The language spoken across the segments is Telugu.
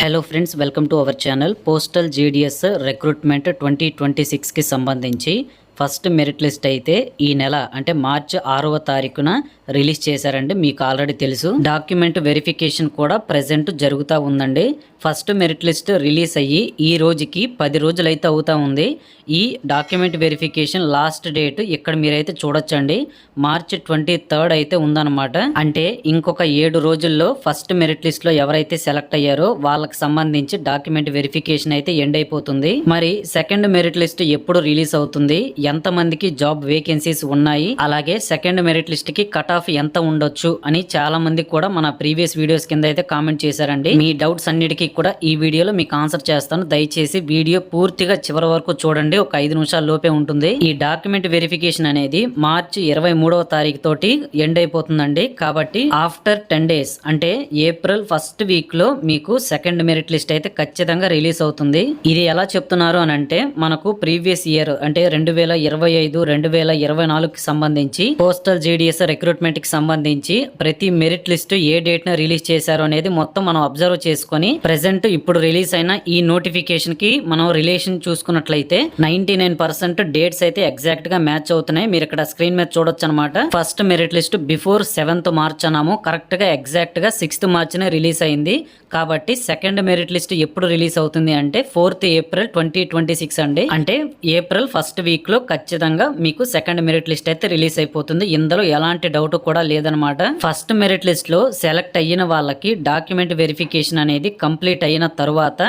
Hello friends, welcome to our channel. Postal GDS recruitment 2026కి సంబంధించి ఫస్ట్ మెరిట్ లిస్ట్ అయితే ఈ నెల అంటే మార్చి 6వ తారీఖున రిలీజ్ చేశారండి. మీకు ఆల్రెడీ తెలుసు. డాక్యుమెంట్ వెరిఫికేషన్ కూడా ప్రెజెంట్ జరుగుతూ ఉందండి. ఫస్ట్ మెరిట్ లిస్ట్ రిలీజ్ అయ్యి ఈ రోజుకి 10 రోజులు అయితే అవుతా ఉంది. ఈ డాక్యుమెంట్ వెరిఫికేషన్ లాస్ట్ డేట్ ఇక్కడ మీరైతే చూడొచ్చండి, మార్చి 23 అయితే ఉందన్నమాట. అంటే ఇంకొక 7 రోజుల్లో ఫస్ట్ మెరిట్ లిస్ట్ లో ఎవరైతే సెలెక్ట్ అయ్యారో వాళ్ళకి సంబంధించి డాక్యుమెంట్ వెరిఫికేషన్ అయితే ఎండ్ అయిపోతుంది. మరి సెకండ్ మెరిట్ లిస్ట్ ఎప్పుడు రిలీజ్ అవుతుంది, ఎంత మందికి జాబ్ వేకెన్సీస్ ఉన్నాయి, అలాగే సెకండ్ మెరిట్ లిస్ట్ కి కట్ ఆఫ్ ఎంత ఉండొచ్చు అని చాలా మంది కూడా మన ప్రీవియస్ వీడియోస్ కింద అయితే కామెంట్ చేశారండి. మీ డౌట్స్ అన్నిటికీ కూడా ఈ వీడియోలో మీకు ఆన్సర్ చేస్తాను. దయచేసి వీడియో పూర్తిగా చివరి వరకు చూడండి. ఒక 5 నిమిషాల లోపే ఉంటుంది. ఈ డాక్యుమెంట్ వెరిఫికేషన్ అనేది మార్చి 23వ తారీఖు తోటి ఎండ్ అయిపోతుందండి. కాబట్టి ఆఫ్టర్ 10 డేస్ అంటే ఏప్రిల్ ఫస్ట్ వీక్ లో మీకు సెకండ్ మెరిట్ లిస్ట్ అయితే ఖచ్చితంగా రిలీజ్ అవుతుంది. ఇది ఎలా చెప్తున్నారు అని అంటే, మనకు ప్రీవియస్ ఇయర్ అంటే 2025, 2024 కి సంబంధించి పోస్టల్ జీడీఎస్ రిక్రూట్మెంట్ కి సంబంధించి ప్రతి మెరిట్ లిస్ట్ ఏ డేట్ న రిలీజ్ చేశారు అనేది మొత్తం మనం అబ్జర్వ్ చేసుకొని ప్రెసెంట్ ఇప్పుడు రిలీజ్ అయిన ఈ నోటిఫికేషన్ కి మనం రిలేషన్ చూసుకున్నట్లయితే 99% డేట్స్ అయితే ఎగ్జాక్ట్ గా మ్యాచ్ అవుతున్నాయి. మీరు ఇక్కడ స్క్రీన్ మీద చూడొచ్చు అనమాట. First merit list before 7th March అన్నాము, కరెక్ట్ గా ఎగ్జాక్ట్ గా 6th మార్చినే రిలీజ్ అయింది. కాబట్టి సెకండ్ మెరిట్ లిస్ట్ ఎప్పుడు రిలీజ్ అవుతుంది అంటే 4th ఏప్రిల్ 2026 అండి. అంటే ఏప్రిల్ ఫస్ట్ వీక్ లో ఖచ్చితంగా మీకు సెకండ్ మెరిట్ లిస్ట్ అయితే రిలీజ్ అయిపోతుంది. ఇందులో ఎలాంటి డౌట్ కూడా లేదనమాట. ఫస్ట్ మెరిట్ లిస్ట్ లో సెలెక్ట్ అయిన వాళ్ళకి డాక్యుమెంట్ వెరిఫికేషన్ అనేది కంప్లీట్ అయిన తర్వాత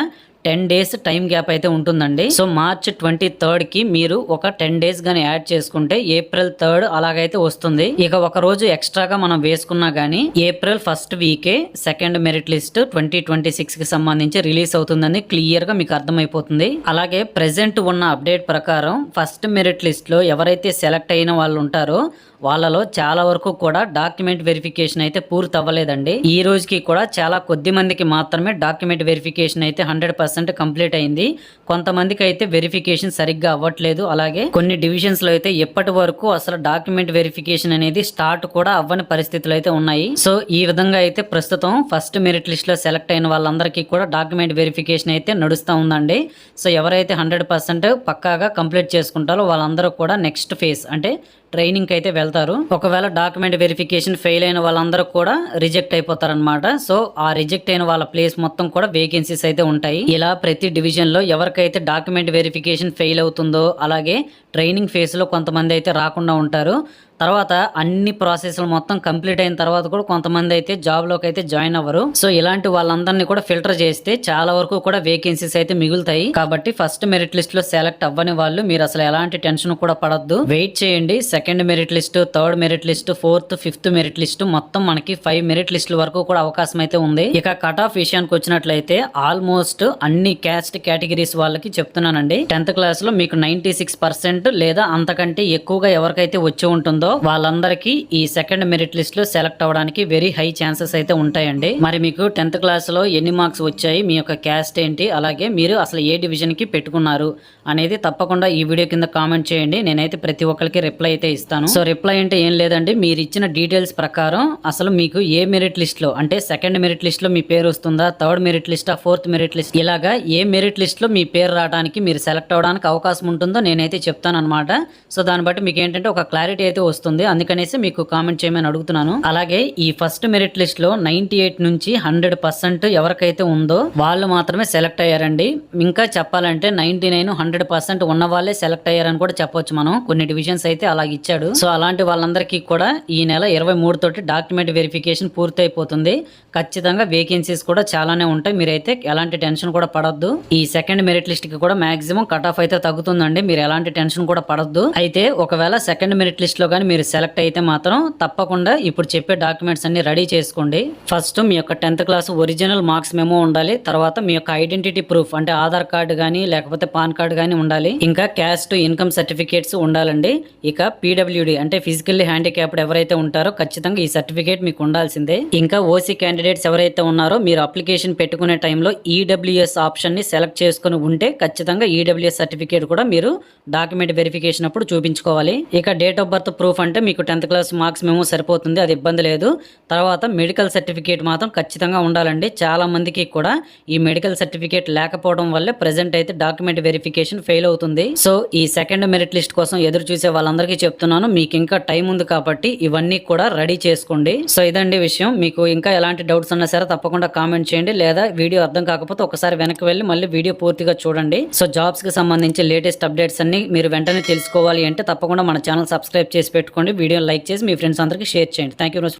10 డేస్ టైం గ్యాప్ అయితే ఉంటుందండి. సో మార్చ్ 23 కి మీరు ఒక 10 డేస్ గానీ యాడ్ చేసుకుంటే ఏప్రిల్ 3 అలాగైతే వస్తుంది. ఇక ఒక రోజు ఎక్స్ట్రాగా మనం వేసుకున్నా గానీ ఏప్రిల్ ఫస్ట్ వీకే సెకండ్ మెరిట్ లిస్ట్ 2026 కి సంబంధించి రిలీజ్ అవుతుందని క్లియర్ గా మీకు అర్థమైపోతుంది. అలాగే ప్రెసెంట్ ఉన్న అప్డేట్ ప్రకారం ఫస్ట్ మెరిట్ లిస్ట్ లో ఎవరైతే సెలెక్ట్ అయిన వాళ్ళు ఉంటారో వాళ్ళలో చాలా వరకు కూడా డాక్యుమెంట్ వెరిఫికేషన్ అయితే పూర్తి అవ్వలేదండి. ఈ రోజుకి కూడా చాలా కొద్ది మందికి మాత్రమే డాక్యుమెంట్ వెరిఫికేషన్ అయితే 100% కంప్లీట్ అయింది. కొంతమందికి అయితే వెరిఫికేషన్ సరిగ్గా అవ్వట్లేదు. అలాగే కొన్ని డివిజన్స్ లో అయితే ఎప్పటి వరకు అసలు డాక్యుమెంట్ వెరిఫికేషన్ అనేది స్టార్ట్ కూడా అవ్వని పరిస్థితులు అయితే ఉన్నాయి. సో ఈ విధంగా అయితే ప్రస్తుతం ఫస్ట్ మెరిట్ లిస్ట్ లో సెలెక్ట్ అయిన వాళ్ళందరికీ కూడా డాక్యుమెంట్ వెరిఫికేషన్ అయితే నడుస్తూ ఉందండి. సో ఎవరైతే 100% పక్కాగా కంప్లీట్ చేసుకుంటారో వాళ్ళందరూ కూడా నెక్స్ట్ ఫేజ్ అంటే ట్రైనింగ్ అయితే వెళ్తారు. ఒకవేళ డాక్యుమెంట్ వెరిఫికేషన్ ఫెయిల్ అయిన వాళ్ళందరూ కూడా రిజెక్ట్ అయిపోతారనమాట. సో ఆ రిజెక్ట్ అయిన వాళ్ళ ప్లేస్ మొత్తం కూడా వేకెన్సీస్ అయితే ఉంటాయి. ఇలా ప్రతి డివిజన్ లో ఎవరికైతే డాక్యుమెంట్ వెరిఫికేషన్ ఫెయిల్ అవుతుందో అలాగే ట్రైనింగ్ ఫేజ్ లో కొంతమంది అయితే రాకుండా ఉంటారు. తర్వాత అన్ని ప్రాసెస్లు మొత్తం కంప్లీట్ అయిన తర్వాత కూడా కొంతమంది అయితే జాబ్ లోకి అయితే జాయిన్ అవ్వరు. సో ఇలాంటి వాళ్ళందరినీ కూడా ఫిల్టర్ చేస్తే చాలా వరకు కూడా వేకెన్సీస్ అయితే మిగులుతాయి. కాబట్టి ఫస్ట్ మెరిట్ లిస్ట్ లో సెలెక్ట్ అవ్వని వాళ్ళు మీరు అసలు ఎలాంటి టెన్షన్ కూడా పడద్దు. వెయిట్ చేయండి. Second merit list, third merit list, 4th, 5th merit list మొత్తం మనకి 5 మెరిట్ లిస్టుల వరకు కూడా అవకాశం అయితే ఉంది. ఇక కట్ ఆఫ్ విషయానికి వచ్చినట్లయితే ఆల్మోస్ట్ అన్ని క్యాస్ట్ కేటగిరీస్ వాళ్ళకి చెప్తున్నానండి. 10th క్లాస్ లో మీకు 96% లేదా అంతకంటే ఎక్కువగా ఎవరికైతే వచ్చి ఉంటుందో వాళ్ళందరికీ ఈ సెకండ్ మెరిట్ లిస్ట్ లో సెలెక్ట్ అవ్వడానికి వెరీ హై ఛాన్సెస్ అయితే ఉంటాయండి. మరి మీకు 10th క్లాస్ లో ఎన్ని మార్క్స్ వచ్చాయి, మీ యొక్క క్యాస్ట్ ఏంటి, అలాగే మీరు అసలు ఏ డివిజన్ కి పెట్టుకున్నారు అనేది తప్పకుండా ఈ వీడియో కింద కామెంట్ చేయండి. నేనైతే ప్రతి ఒక్కరికి రిప్లై అయితే ఇస్తాను. సో రిప్లై అంటే ఏం లేదండి, మీరు ఇచ్చిన డీటెయిల్స్ ప్రకారం అసలు మీకు ఏ మెరిట్ లిస్ట్ లో అంటే సెకండ్ మెరిట్ లిస్ట్ లో మీ పేరు వస్తుందా, third merit list, 4th merit list, ఇలాగా ఏ మెరిట్ లిస్ట్ లో మీ పేరు రావడానికి మీరు సెలెక్ట్ అవడానికి అవకాశం ఉంటుందో నేనైతే చెప్తాను అనమాట. సో దాన్ని బట్టి మీకు ఏంటంటే ఒక క్లారిటీ అయితే వస్తుంది. అందుకనేసి మీకు కామెంట్ చేయమని అడుగుతున్నాను. అలాగే ఈ ఫస్ట్ మెరిట్ లిస్ట్ లో 98 నుంచి 100% ఎవరికైతే ఉందో వాళ్ళు మాత్రమే సెలెక్ట్ అయ్యారండి. ఇంకా చెప్పాలంటే 99, 100% ఉన్న వాళ్ళే సెలెక్ట్ అయ్యారని కూడా చెప్పొచ్చు మనం. కొన్ని డివిజన్స్ అయితే అలాగ ఇచ్చాడు. సో అలాంటి వాళ్ళందరికీ కూడా ఈ నెల 23 తోటి డాక్యుమెంట్ వెరిఫికేషన్ పూర్తి అయిపోతుంది. ఖచ్చితంగా వేకెన్సీస్ కూడా చాలానే ఉంటాయి. మీరైతే ఎలాంటి టెన్షన్ కూడా పడొద్దు. ఈ సెకండ్ మెరిట్ లిస్ట్ కి కూడా మాక్సిమం కట్ ఆఫ్ అయితే తగ్గుతుందండి. మీరు ఎలాంటి టెన్షన్ కూడా పడొద్దు. అయితే ఒకవేళ సెకండ్ మెరిట్ లిస్ట్ లో కానీ మీరు సెలెక్ట్ అయితే మాత్రం తప్పకుండా ఇప్పుడు చెప్పే డాక్యుమెంట్స్ అన్ని రెడీ చేసుకోండి. ఫస్ట్ మీ యొక్క 10th class original marks memo ఉండాలి. తర్వాత మీ యొక్క ఐడెంటిటీ ప్రూఫ్ అంటే ఆధార్ కార్డు కానీ లేకపోతే పాన్ కార్డు కానీ ఉండాలి. ఇంకా క్యాస్ట్, ఇన్కమ్ సర్టిఫికేట్స్ ఉండాలండి. ఇక పీడబ్ల్యూడి అంటే ఫిజికల్లీ హ్యాండిక్యాప్డ్ ఎవరైతే ఉంటారో ఖచ్చితంగా ఈ సర్టిఫికేట్ మీకు ఉండాల్సిందే. ఇంకా ఓసీ క్యాండిడేట్స్ ఎవరైతే ఉన్నారో మీరు అప్లికేషన్ పెట్టుకునే టైంలో ఈడబ్ల్యూఎస్ ఆప్షన్ ని సెలెక్ట్ చేసుకుని ఉంటే ఖచ్చితంగా ఈడబ్ల్యూఎస్ సర్టిఫికేట్ కూడా మీరు డాక్యుమెంట్ వెరిఫికేషన్ అప్పుడు చూపించుకోవాలి. ఇక date of birth proof proof అంటే మీకు 10th క్లాస్ మార్క్స్ మేము సరిపోతుంది, అది ఇబ్బంది లేదు. తర్వాత మెడికల్ సర్టిఫికేట్ మాత్రం ఖచ్చితంగా ఉండాలండి. చాలా మందికి కూడా ఈ మెడికల్ సర్టిఫికేట్ లేకపోవడం వల్లే ప్రజెంట్ అయితే డాక్యుమెంట్ వెరిఫికేషన్ ఫెయిల్ అవుతుంది. సో ఈ సెకండ్ మెరిట్ లిస్ట్ కోసం ఎదురు చూసే వాళ్ళందరికీ చెప్తున్నాను, మీకు ఇంకా టైం ఉంది కాబట్టి ఇవన్నీ కూడా రెడీ చేసుకోండి. సో ఇదండి విషయం. మీకు ఇంకా ఎలాంటి డౌట్స్ ఉన్నా సరే తప్పకుండా కామెంట్ చేయండి, లేదా వీడియో అర్థం కాకపోతే ఒకసారి వెనక్కి వెళ్ళి మళ్ళీ వీడియో పూర్తిగా చూడండి. సో జాబ్స్ కి సంబంధించి లేటెస్ట్ అప్డేట్స్ అన్ని మీరు వెంటనే తెలుసుకోవాలి అంటే తప్పకుండా మన ఛానల్ సబ్స్క్రైబ్ చేసి పెట్టుకోండి. వీడియోని లైక్ చేసి మీ ఫ్రెండ్స్ అందరికీ షేర్ చేయండి. Thank you.